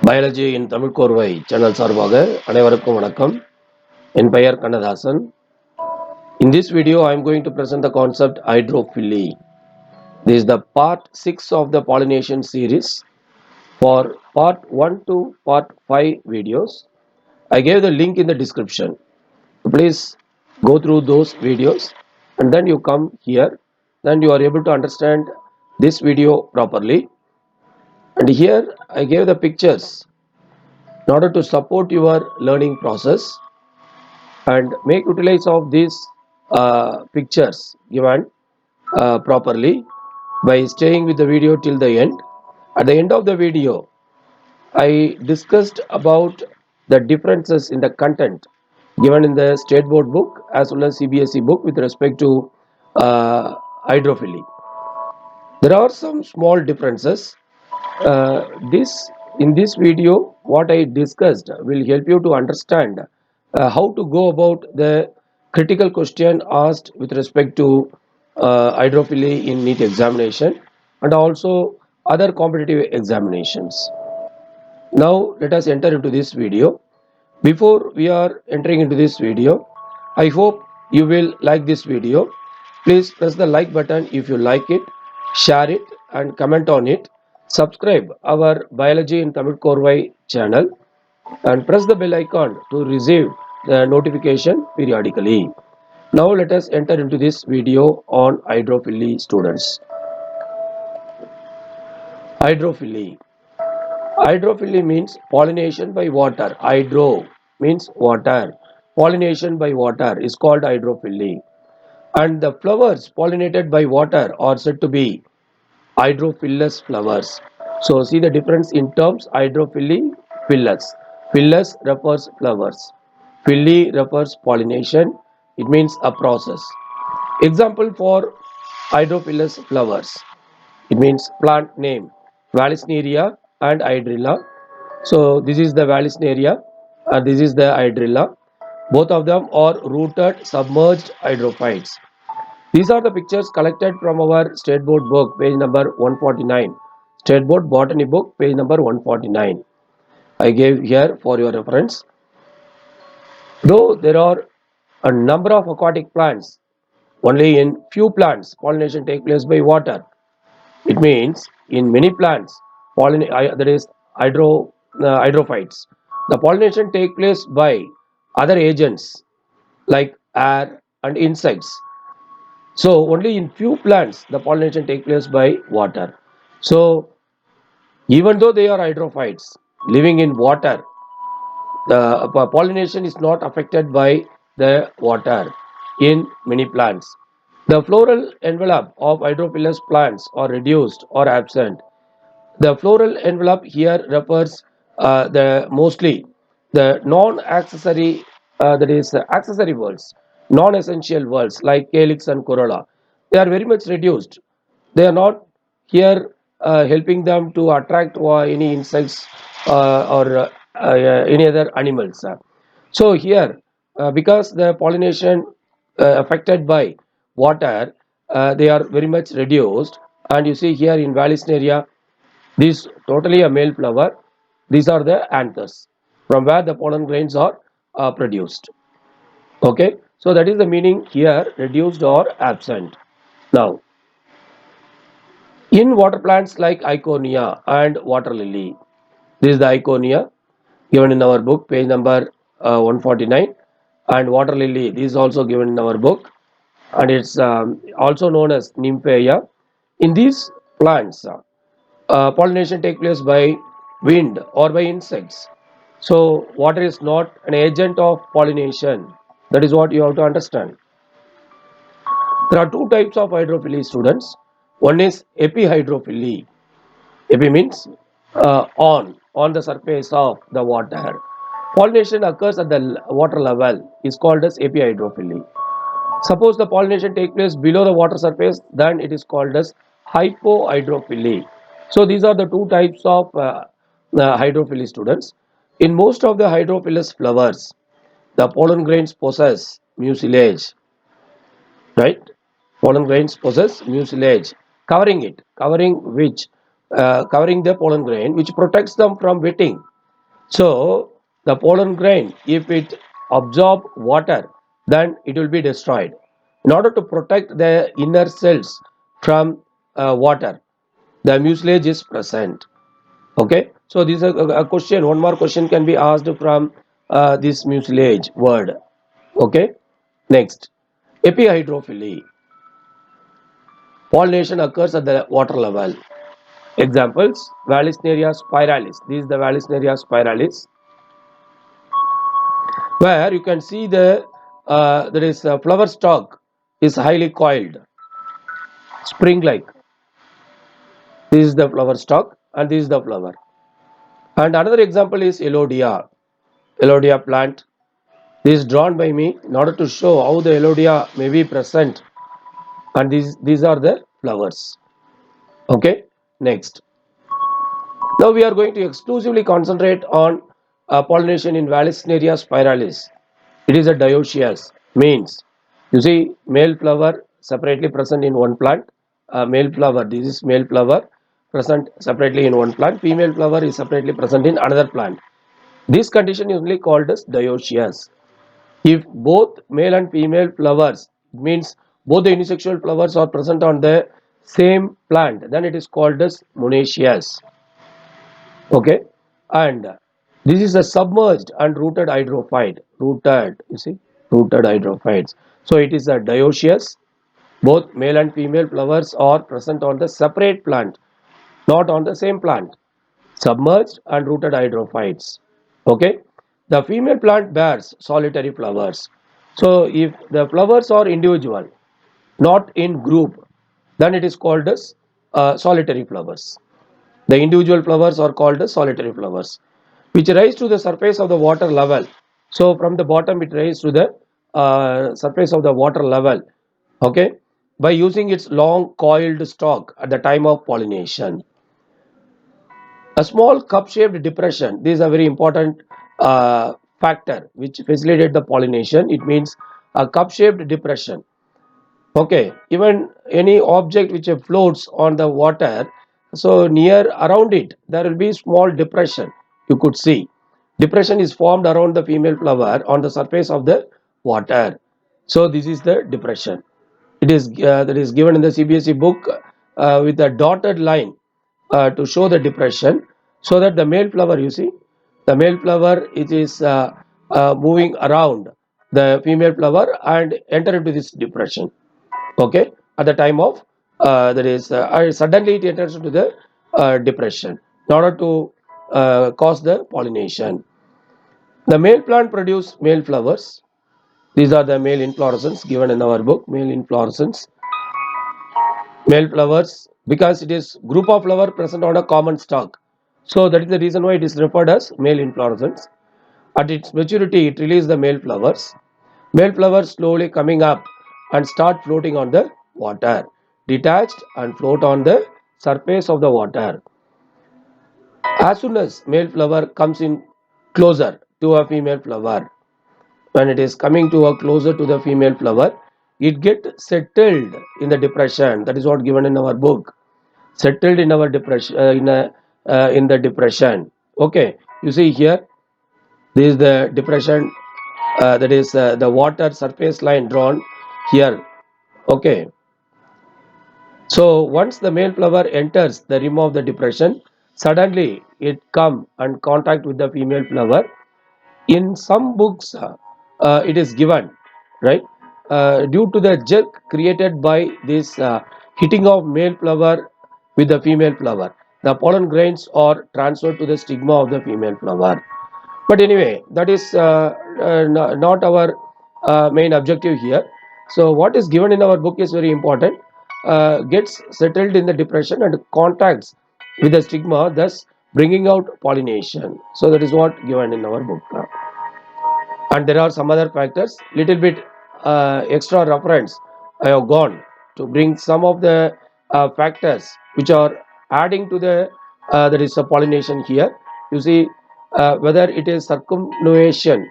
Biology இன் தமிழ் கோர்வை channel சார்பாக அனைவருக்கும் வணக்கம். என் பெயர் Kannadasan. In this video, I am going to present the concept hydrophily. This is the part 6 of the pollination series. For part 1 to part 5 videos, I gave the link in the description. Please go through those videos and then you come here. Then you are able to understand this video properly. And here I gave the pictures in order to support your learning process and make utilize of these pictures given properly by staying with the video till the end. At the end of the video, I discussed about the differences in the content given in the state board book as well as CBSE book with respect to hydrophily. There are some small differences. This in this video what I discussed will help you to understand how to go about the critical question asked with respect to hydrophily in NEET examination and also other competitive examinations. Now let us enter into this video. Before we are entering into this video, I hope you will like this video. Please press the like button if you like it, share it and comment on it. Subscribe our Biology in Tamil Korvai channel and press the bell icon to receive the notification periodically. Now let us enter into this video on hydrophily, students. Hydrophily. Hydrophily means pollination by water. Hydro means water. Pollination by water is called hydrophily. And the flowers pollinated by water are said to be hydrophilous flowers. So see the difference in terms hydrophily, phyllis. Phyllis refers flowers. Phylly refers pollination. It means a process. Example for hydrophilous flowers. It means plant name Vallisneria and Hydrilla. So this is the Vallisneria and this is the Hydrilla. Both of them are rooted submerged hydrophytes. These are the pictures collected from our State Board book, page number 149. State Board Botany book, page number 149. I gave here for your reference. Though there are a number of aquatic plants, only in few plants pollination takes place by water. It means in many plants, that is hydrophytes, the pollination takes place by other agents like air and insects. So only in few plants the pollination takes place by water. So even though they are hydrophytes living in water, the pollination is not affected by the water in many plants. The floral envelope of hydrophilous plants are reduced or absent. The floral envelope here refers the mostly the non-accessory, that is accessory words, non-essential words like calyx and corolla. They are very much reduced. They are not here helping them to attract any insects or any other animals. So here, because the pollination affected by water, they are very much reduced. And you see here in Vallisneria, this totally a male flower. These are the anthers from where the pollen grains are produced. Okay, so that is the meaning here, reduced or absent. Now, in water plants like Iconia and water lily, this is the Iconia given in our book, page number 149, and water lily. This is also given in our book, and it's also known as Nymphaea. In these plants, pollination takes place by wind or by insects. So water is not an agent of pollination. That is what you have to understand. There are two types of hydrophily, students. One is epihydrophily. Epi means on the surface of the water. Pollination occurs at the water level is called as epihydrophily. Suppose the pollination takes place below the water surface, then it is called as hypohydrophily. So these are the two types of hydrophily, students. In most of the hydrophilous flowers, the pollen grains possess mucilage, right? Pollen grains possess mucilage, covering it, covering the pollen grain, which protects them from wetting. So the pollen grain, if it absorb water, then it will be destroyed. In order to protect the inner cells from water, the mucilage is present. Okay, so this is a question. One more question can be asked from this mucilage word. Okay, next, epihydrophily. Pollination occurs at the water level. Examples: Vallisneria spiralis. This is the Vallisneria spiralis, where you can see the there is a flower stalk is highly coiled, spring-like. This is the flower stalk, and this is the flower. And another example is Elodia. Elodia plant. This is drawn by me in order to show how the Elodia may be present, and these are the flowers. Okay, next. Now we are going to exclusively concentrate on pollination in Vallisneria spiralis. It is a dioecious, means you see male flower separately present in one plant, male flower, this is male flower present separately in one plant, female flower is separately present in another plant. This condition is usually called as dioecious. If both male and female flowers, it means both the unisexual flowers are present on the same plant, then it is called as monoecious. Okay, and this is a submerged and rooted hydrophyte. Rooted, you see, rooted hydrophytes. So it is a dioecious. Both male and female flowers are present on the separate plant, not on the same plant. Submerged and rooted hydrophytes. Okay, the female plant bears solitary flowers. So if the flowers are individual, not in group, then it is called as solitary flowers. The individual flowers are called as solitary flowers, which rise to the surface of the water level. So from the bottom it rises to the surface of the water level. Okay, by using its long coiled stalk at the time of pollination. A small cup-shaped depression. This is a very important factor which facilitates the pollination. It means a cup-shaped depression. Okay, even any object which floats on the water, so near around it there will be small depression. You could see depression is formed around the female flower on the surface of the water. So this is the depression. It is that is given in the CBSE book with a dotted line to show the depression, so that the male flower, you see, the male flower it is moving around the female flower and enter into this depression. Okay, at the time of that is suddenly it enters into the depression in order to cause the pollination. The male plant produce male flowers. These are the male inflorescence given in our book. Male inflorescence, male flowers, because it is group of flower present on a common stalk. So that is the reason why it is referred as male inflorescence. At its maturity, it releases the male flowers. Male flowers slowly coming up and start floating on the water, detached and float on the surface of the water. As soon as male flower comes in closer to a female flower, when it is coming to a closer to the female flower, it get settled in the depression. That is what given in our book. Settled in our depression in the depression. Okay, you see here, this is the depression. That is the water surface line drawn here. Okay, so once the male flower enters the rim of the depression, suddenly it come and contact with the female flower. In some books, it is given, right, due to the jerk created by this hitting of male flower with the female flower, the pollen grains are transferred to the stigma of the female flower. But anyway, that is not our main objective here. So what is given in our book is very important. Gets settled in the depression and contacts with the stigma, thus bringing out pollination. So that is what given in our book. And there are some other factors, little bit extra reference I have gone to bring some of the factors which are adding to the there is a pollination here. You see, whether it is circumnuation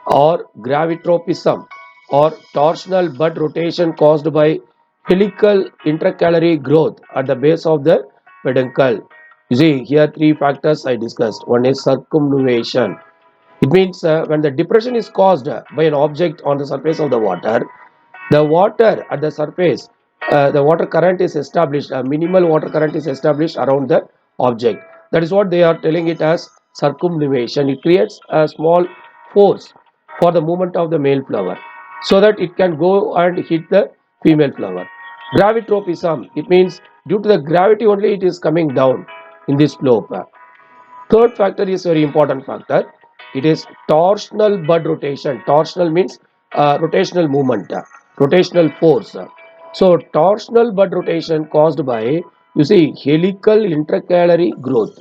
or gravitropism or torsional bud rotation caused by helical intercalary growth at the base of the peduncle. You see, here three factors I discussed. One is circumnavigation. It means when the depression is caused by an object on the surface of the water at the surface, the water current is established, a minimal water current is established around the object. That is what they are telling it as circumnavigation. It creates a small force for the movement of the male flower so that it can go and hit the female flower. Gravitropism, it means due to the gravity only it is coming down in this slope. Third factor is very important factor. It is torsional bud rotation. Torsional means rotational movement, rotational force. So torsional bud rotation caused by, you see, helical intercalary growth.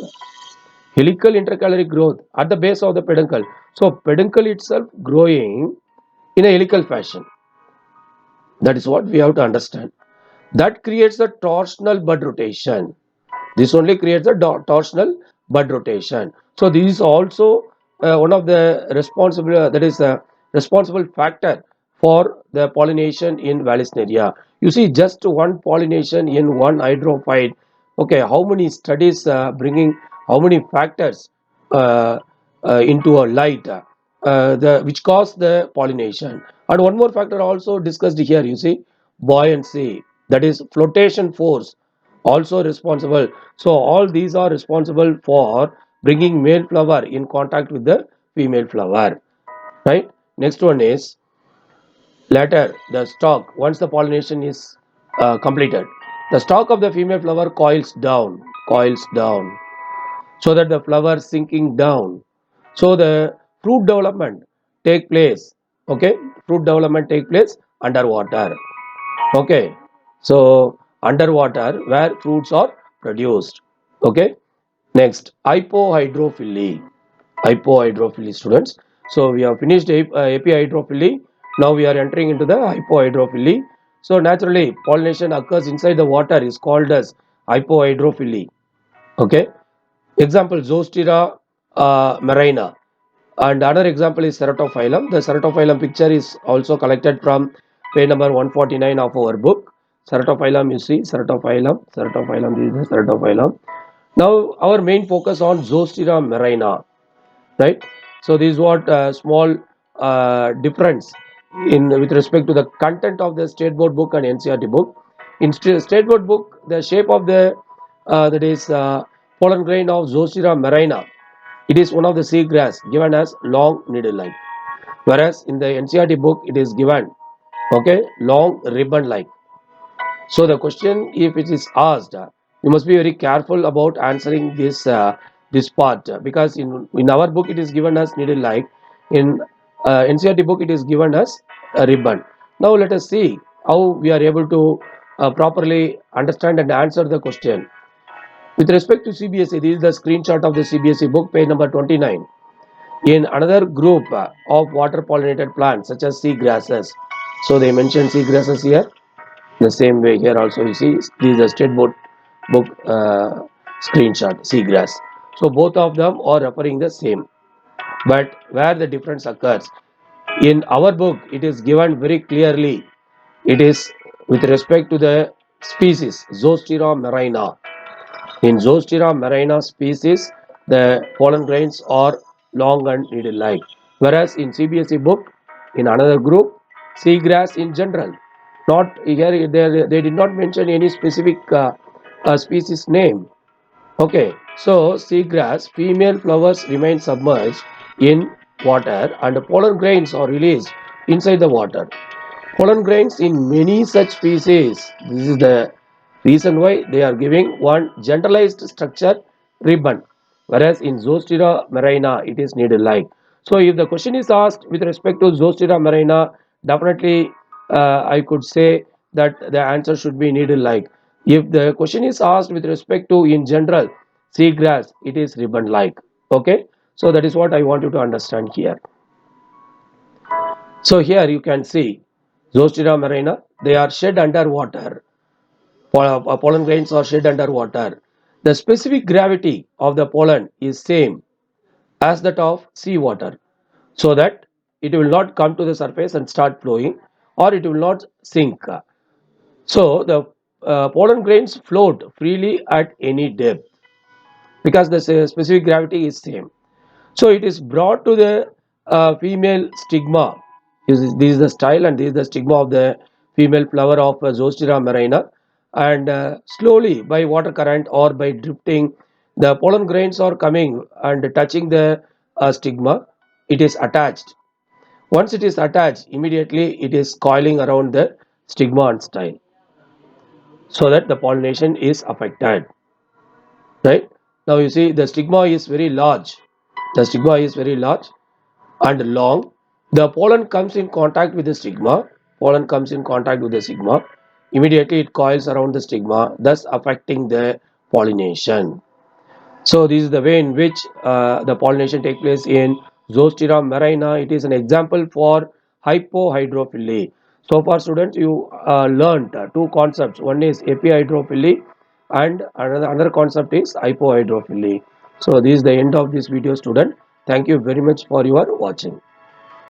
Helical intercalary growth at the base of the peduncle. So peduncle itself growing in a helical fashion. That is what we have to understand. That creates the torsional bud rotation. This only creates a torsional bud rotation. So this is also one of the responsible that is a responsible factor for the pollination in Vallisneria. You see, just one pollination in one hydrophyte. Okay, how many studies bringing how many factors uh, into a light which cause the pollination. And one more factor also discussed here. You see, buoyancy, that is flotation force, also responsible. So all these are responsible for bringing male flower in contact with the female flower, right? Next one is later the stalk. Once the pollination is completed, the stalk of the female flower coils down so that the flower sinking down, so the fruit development take place. Okay, fruit development take place underwater. Okay, so underwater where fruits are produced. Okay, next hypohydrophily. Hypohydrophily, students. So we have finished epihydrophily. Now we are entering into the hypohydrophily. So naturally pollination occurs inside the water is called as hypohydrophily. Okay, example Zostera marina, and another example is Ceratophyllum. The Ceratophyllum picture is also collected from page number 149 of our book. Ceratophyllum, you see, Ceratophyllum, this is the Ceratophyllum. Now, our main focus on Zostera marina, right? So, this is what small difference in with respect to the content of the State Board book and NCERT book. In State Board book, the shape of the that is pollen grain of Zostera marina, it is one of the seagrass given as long needle-like, whereas in the NCERT book it is given, okay, long ribbon-like. So the question, if it is asked, you must be very careful about answering this part because in our book it is given as needle-like, in NCERT book it is given as a ribbon. Now let us see how we are able to properly understand and answer the question. With respect to CBSE, this is the screenshot of the CBSE book, page number 29. In another group of water pollinated plants such as seagrasses, so they mention seagrasses here. The same way here also you see this is a state book screenshot, seagrass. So both of them are referring the same, but where the difference occurs, in our book it is given very clearly. It is with respect to the species Zostera marina. In Zostera marina species, the pollen grains are long and needle-like, whereas in CBSE book, in another group, seagrass in general. Not here, they did not mention any specific species name. Okay, so seagrass female flowers remain submerged in water and pollen grains are released inside the water. Pollen grains in many such species. This is the reason why they are giving one generalized structure ribbon, whereas in Zostera marina it is needle-like. So if the question is asked with respect to Zostera marina, definitely I could say that the answer should be needle-like. If the question is asked with respect to in general seagrass, it is ribbon-like. Okay, so that is what I want you to understand here. So here you can see Zostera marina, they are shed underwater. Pollen grains are shed underwater. The specific gravity of the pollen is same as that of seawater, so that it will not come to the surface and start flowing, or it will not sink. So the pollen grains float freely at any depth. because the specific gravity is same. So it is brought to the female stigma. This is the style and this is the stigma of the female flower of Zostera marina, and slowly by water current or by drifting, the pollen grains are coming and touching the stigma. It is attached. Once it is attached, immediately it is coiling around the stigma and style, so that the pollination is affected. Right now, you see the stigma is very large. The stigma is very large and long. The pollen comes in contact with the stigma. Pollen comes in contact with the stigma. Immediately it coils around the stigma, thus affecting the pollination. So this is the way in which the pollination takes place in Zostera marina. It is an example for hypohydrophily. So far, students, you learned two concepts. One is epihydrophily and another concept is hypohydrophily. So this is the end of this video, student. Thank you very much for your watching.